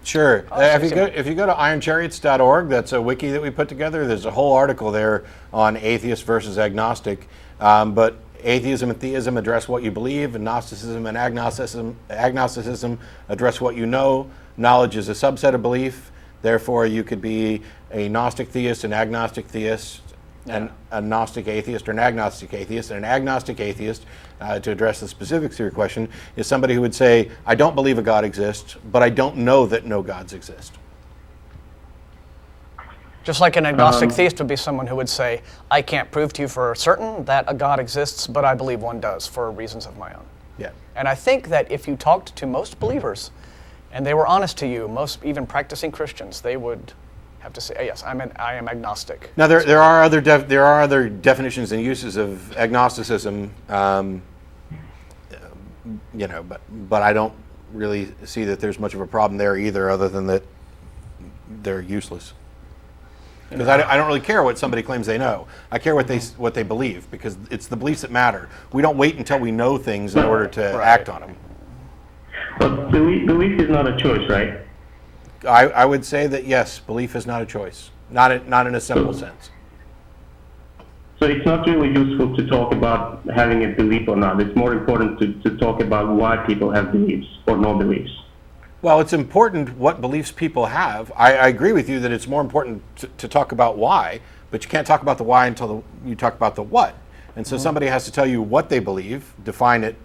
Sure. If you go to ironchariots.org, that's a wiki that we put together. There's a whole article there on atheist versus agnostic. But atheism and theism address what you believe, and Gnosticism and agnosticism address what you know. Knowledge is a subset of belief. Therefore, you could be a Gnostic theist, an agnostic theist, and a Gnostic atheist or an agnostic atheist. And an agnostic atheist, to address the specifics of your question, is somebody who would say, I don't believe a God exists, but I don't know that no gods exist. Just like an agnostic theist would be someone who would say, I can't prove to you for certain that a God exists, but I believe one does for reasons of my own. Yeah. And I think that if you talked to most believers, and they were honest to you, most even practicing Christians, they would have to say, yes, I am agnostic. Now there are other definitions and uses of agnosticism, but I don't really see that there's much of a problem there either, other than that they're useless. Because I don't really care what somebody claims they know. I care what they believe, because it's the beliefs that matter. We don't wait until we know things in order to act on them. But belief is not a choice, right? I would say that yes, belief is not a choice, not in a simple sense. So it's not really useful to talk about having a belief or not. It's more important to talk about why people have beliefs or no beliefs. Well, it's important what beliefs people have. I agree with you that it's more important to talk about why, but you can't talk about the why until you talk about the what. And so somebody has to tell you what they believe, define it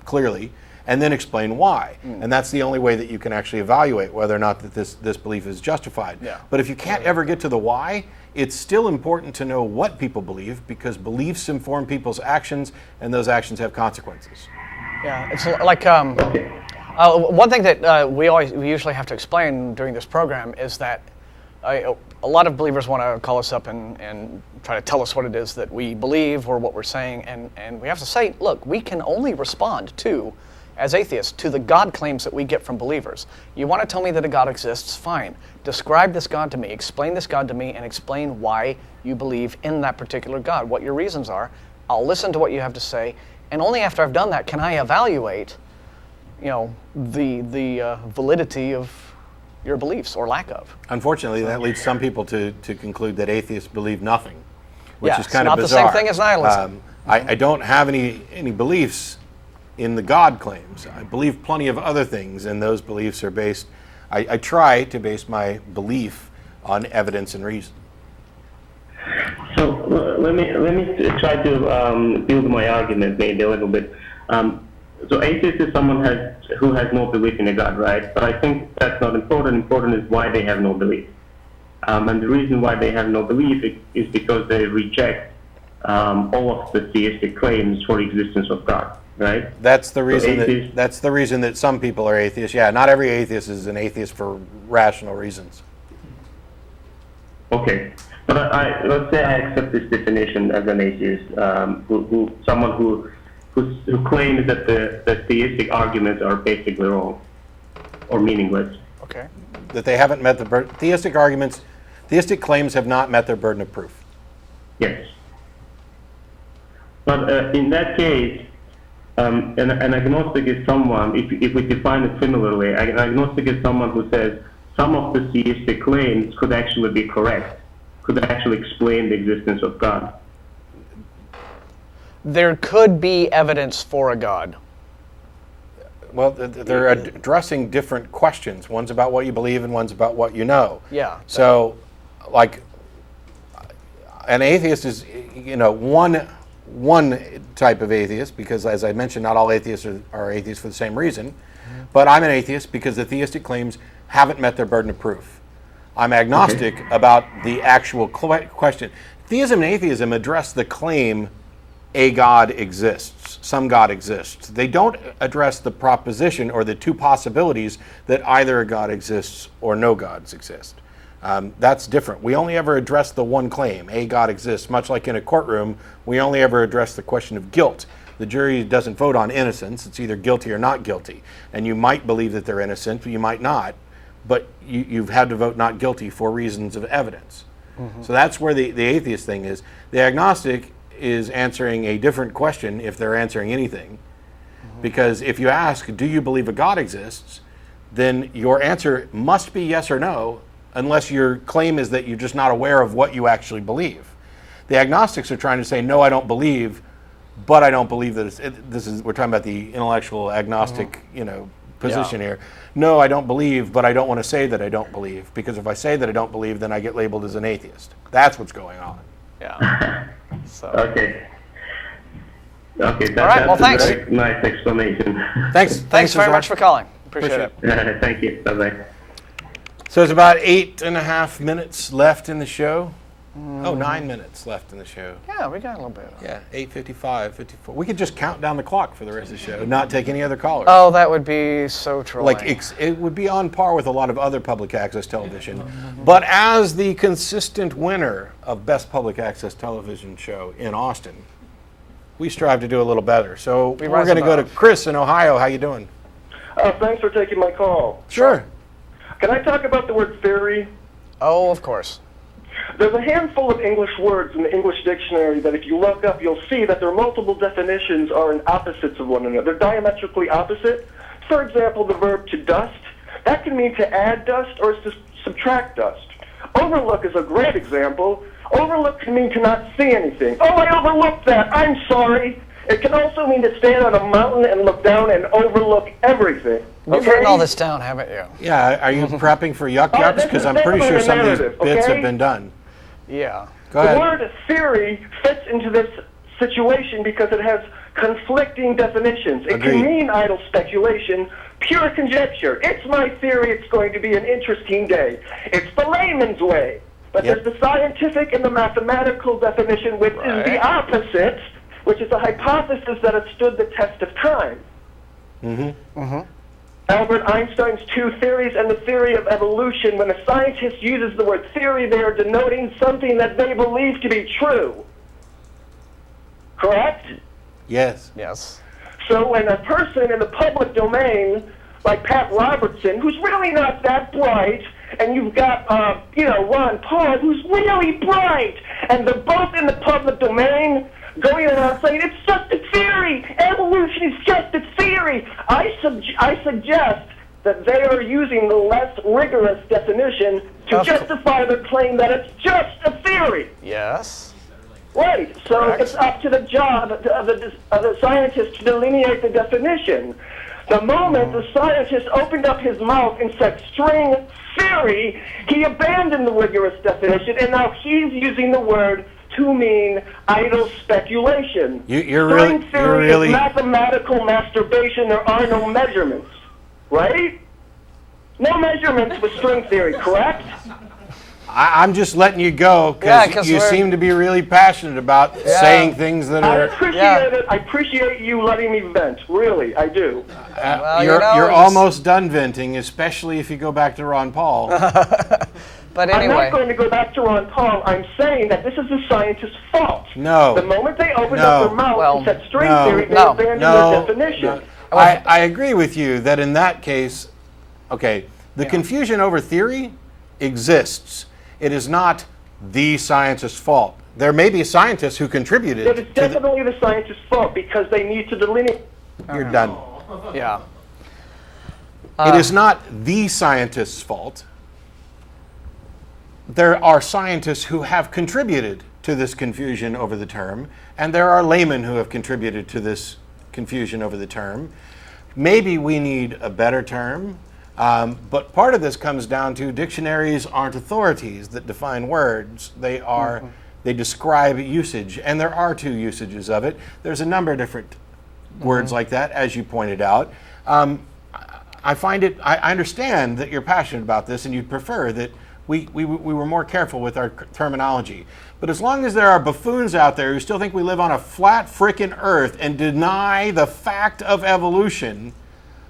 clearly, and then explain why. And that's the only way that you can actually evaluate whether or not that this belief is justified. Yeah. But if you can't ever get to the why, it's still important to know what people believe, because beliefs inform people's actions, and those actions have consequences. Yeah, it's like one thing that we usually have to explain during this program is that a lot of believers want to call us up and try to tell us what it is that we believe or what we're saying, and we have to say, look, we can only respond to, as atheists, to the God claims that we get from believers. You want to tell me that a God exists? Fine. Describe this God to me, explain this God to me, and explain why you believe in that particular God, what your reasons are. I'll listen to what you have to say, and only after I've done that can I evaluate, the validity of your beliefs or lack of. Unfortunately, that leads some people to conclude that atheists believe nothing, which is it's kind of not bizarre. the same thing as nihilism. I don't have any beliefs in the God claims. I believe plenty of other things, and those beliefs are based, I try to base my belief on evidence and reason. So let me try to build my argument maybe a little bit. So atheist is someone who has no belief in a God, right? But I think that's not important. Important is why they have no belief. And the reason why they have no belief is because they reject all of the theistic claims for the existence of God, right? That's the reason. That's the reason that some people are atheists. Yeah, not every atheist is an atheist for rational reasons. Okay, but let's say I accept this definition as an atheist, someone who claims that the theistic arguments are basically wrong or meaningless. Okay. That they haven't met theistic claims have not met their burden of proof. Yes. But in that case, an agnostic is someone, if we define it similarly, an agnostic is someone who says some of the theistic claims could actually be correct, could actually explain the existence of God. There could be evidence for a God. Well, they're addressing different questions. One's about what you believe and one's about what you know. Yeah. So, like, an atheist is, one type of atheist, because as I mentioned, not all atheists are atheists for the same reason. Mm-hmm. But I'm an atheist because the theistic claims haven't met their burden of proof. I'm agnostic about the actual question. Theism and atheism address the claim a God exists, some God exists. They don't address the proposition or the two possibilities that either a God exists or no gods exist. That's different. We only ever address the one claim, a God exists. Much like in a courtroom, we only ever address the question of guilt. The jury doesn't vote on innocence. It's either guilty or not guilty. And you might believe that they're innocent, but you might not. But you've had to vote not guilty for reasons of evidence. Mm-hmm. So that's where the atheist thing is. The agnostic is answering a different question if they're answering anything. Mm-hmm. Because if you ask, do you believe a God exists, then your answer must be yes or no, unless your claim is that you're just not aware of what you actually believe. The agnostics are trying to say, no, I don't believe, but I don't believe that we're talking about the intellectual agnostic, position here. No, I don't believe, but I don't want to say that I don't believe, because if I say that I don't believe, then I get labeled as an atheist. That's what's going on. Yeah. So. Okay. That's all right. Well, thanks. A very nice explanation. Thanks Thanks very much for calling. Appreciate it. Thank you. Bye-bye. So it's about 8.5 minutes left in the show. Oh, 9 minutes left in the show. Yeah, we got a little bit. Yeah, 8:55, 54. We could just count down the clock for the rest of the show, not take any other callers. Oh, that would be so trolling. Like it would be on par with a lot of other public access television. But as the consistent winner of Best Public Access Television Show in Austin, we strive to do a little better. So we're going to go to Chris in Ohio. How you doing? Thanks for taking my call. Sure. Can I talk about the word theory? Oh, of course. There's a handful of English words in the English dictionary that if you look up, you'll see that their multiple definitions are in opposites of one another. They're diametrically opposite. For example, the verb to dust, that can mean to add dust or to subtract dust. Overlook is a great example. Overlook can mean to not see anything. Oh, I overlooked that. I'm sorry. It can also mean to stand on a mountain and look down and overlook everything. You've written all this down, haven't you? Yeah, are you prepping for yuck yucks? Because I'm pretty sure some of these bits have been done. Yeah. Go ahead. The word theory fits into this situation because it has conflicting definitions. It Agreed. can mean idle speculation, pure conjecture. It's my theory it's going to be an interesting day. It's the layman's way. But Yep. there's the scientific and the mathematical definition, which is the opposite, which is a hypothesis that has stood the test of time. Albert Einstein's two theories and the theory of evolution. When a scientist uses the word theory, they are denoting something that they believe to be true. Correct? Yes. Yes. So when a person in the public domain, like Pat Robertson, who's really not that bright, and you've got, Ron Paul, who's really bright, and they're both in the public domain, going around saying, it's just a theory, evolution is just a theory. I suggest that they are using the less rigorous definition to justify their claim that it's just a theory. Yes. Right, so Correct. it's up to the job of the scientist to delineate the definition. The moment the scientist opened up his mouth and said string theory, he abandoned the rigorous definition, and now he's using the word to mean idle speculation. You're String theory really is mathematical masturbation. There are no measurements, right? No measurements with string theory, correct? I'm just letting you go because you seem to be really passionate about saying things that I are. appreciate it. I appreciate you letting me vent. Really, I do. Well, you're almost done venting, especially if you go back to Ron Paul. But I'm anyway. not going to go back to Ron Paul. I'm saying that this is the scientist's fault. No. The moment they opened up their mouth and said string theory, they abandoned their definition. I agree with you that in that case, the confusion over theory exists. It is not the scientist's fault. There may be scientists who contributed. It is definitely the scientist's fault because they need to delineate. You're done. Yeah. It is not the scientist's fault. There are scientists who have contributed to this confusion over the term, and there are laymen who have contributed to this confusion over the term. Maybe we need a better term, but part of this comes down to dictionaries aren't authorities that define words. They are, they describe usage, and there are two usages of it. There's a number of different words like that, as you pointed out. I understand that you're passionate about this, and you'd prefer that we were more careful with our terminology. But as long as there are buffoons out there who still think we live on a flat frickin' earth and deny the fact of evolution,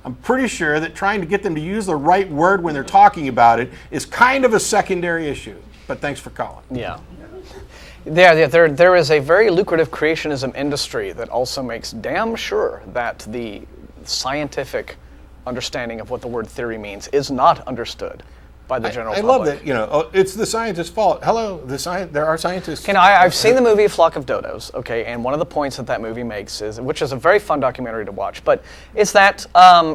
I'm pretty sure that trying to get them to use the right word when they're talking about it is kind of a secondary issue. But thanks for calling. Yeah. There is a very lucrative creationism industry that also makes damn sure that the scientific understanding of what the word theory means is not understood by the general public. I love that, it's the scientist's fault. Hello, there are scientists. I've seen the movie Flock of Dodos, and one of the points that movie makes is, which is a very fun documentary to watch, but it's that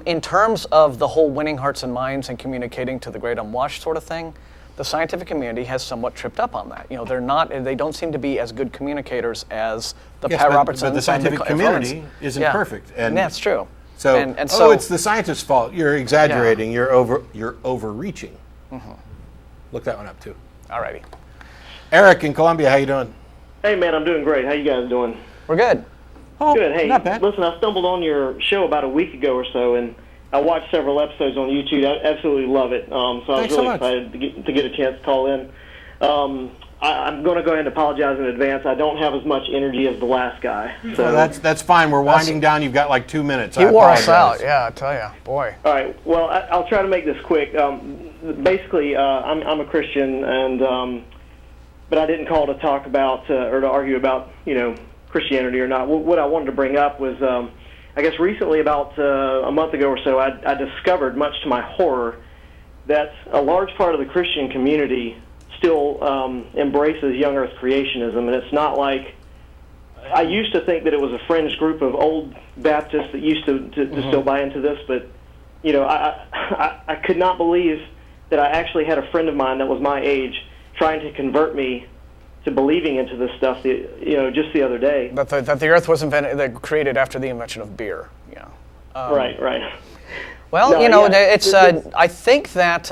in terms of the whole winning hearts and minds and communicating to the great unwashed sort of thing, the scientific community has somewhat tripped up on that. They don't seem to be as good communicators as the Pat Robertsons. But the scientific community isn't perfect. And that's true. So, so it's the scientist's fault. You're exaggerating. You're overreaching. Look that one up too. Alrighty. Eric in Columbia, how you doing? Hey man, I'm doing great. How you guys doing? We're good. Oh, Good. Hey, not bad. listen, I stumbled on your show about a week ago or so, and I watched several episodes on YouTube. I absolutely love it. So I was Thanks so really much. excited to get a chance to call in. I'm going to go ahead and apologize in advance. I don't have as much energy as the last guy. So Well, that's fine. We're winding down. You've got like 2 minutes. He I wore us out. apologize. Yeah, I tell you, boy. all right. Well, I'll try to make this quick. Basically, I'm a Christian, and but I didn't call to talk about or to argue about Christianity or not. What I wanted to bring up was, I guess recently, about a month ago or so, I discovered, much to my horror, that a large part of the Christian community still embraces young Earth creationism, and it's not like I used to think that it was a fringe group of old Baptists that used to still buy into this, but I could not believe that I actually had a friend of mine that was my age trying to convert me to believing into this stuff. Just the other day. That the Earth was created after the invention of beer. Yeah. Right. Well, No, yeah, it's. I think that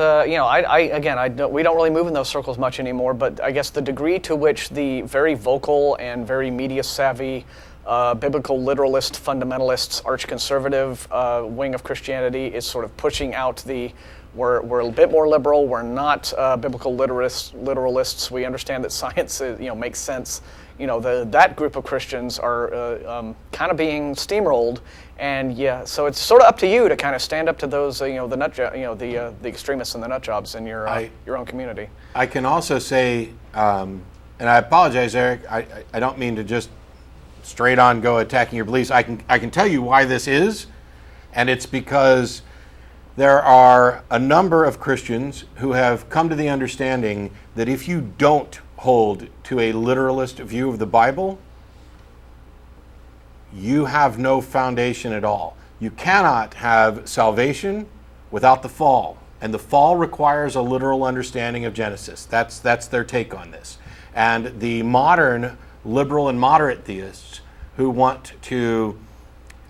we don't really move in those circles much anymore. But I guess the degree to which the very vocal and very media savvy, biblical literalist, fundamentalist, arch-conservative wing of Christianity is sort of pushing out we're a bit more liberal. We're not biblical literalists. We understand that science makes sense. That group of Christians are kind of being steamrolled, and so it's sort of up to you to kind of stand up to those the extremists and the nut jobs in your own community. I can also say, and I apologize, Eric. I don't mean to just straight on go attacking your beliefs. I can tell you why this is, and it's because there are a number of Christians who have come to the understanding that if you don't hold to a literalist view of the Bible, you have no foundation at all. You cannot have salvation without the fall, and the fall requires a literal understanding of Genesis. That's their take on this. And the modern liberal and moderate theists who want to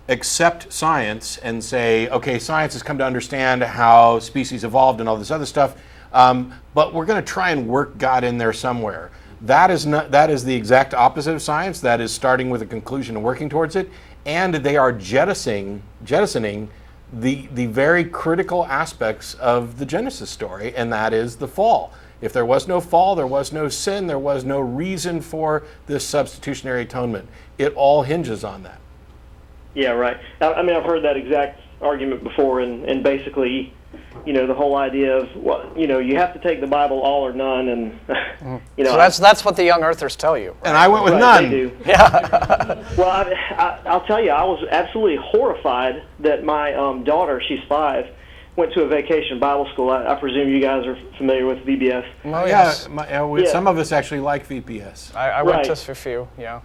accept science and say, okay, science has come to understand how species evolved and all this other stuff, but we're going to try and work God in there somewhere. That is the exact opposite of science. That is starting with a conclusion and working towards it, and they are jettisoning the very critical aspects of the Genesis story, and that is the fall. If there was no fall, there was no sin, there was no reason for this substitutionary atonement. It all hinges on that. Yeah, right. I mean, I've heard that exact argument before, and basically, the whole idea of you have to take the Bible all or none, and So that's what the young Earthers tell you. And I went with right, none. They do. Yeah. Well, I'll tell you, I was absolutely horrified that my daughter, she's 5, went to a vacation Bible school. I presume you guys are familiar with VBS. Oh yes. Some of us actually like VPS. I went to a few. Yeah.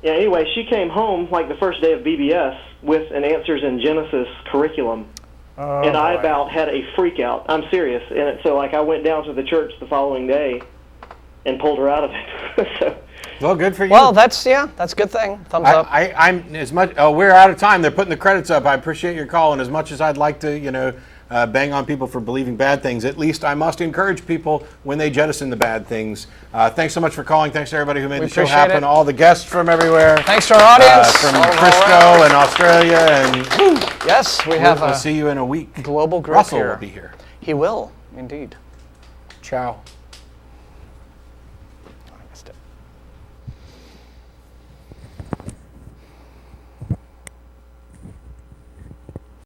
Yeah, anyway, she came home like the first day of BBS with an Answers in Genesis curriculum. And I about had a freak out. I'm serious. And so I went down to the church the following day and pulled her out of it. So, well, good for you. Well, that's a good thing. Thumbs up. I'm as much. We're out of time. They're putting the credits up. I appreciate your call, and as much as I'd like to, bang on people for believing bad things, at least I must encourage people when they jettison the bad things. Thanks so much for calling. Thanks to everybody who made the show happen. All the guests from everywhere. Thanks to our audience from Frisco and Australia, and yes, we'll see you in a week. Global group Russell here. will be here. He will, indeed. Ciao.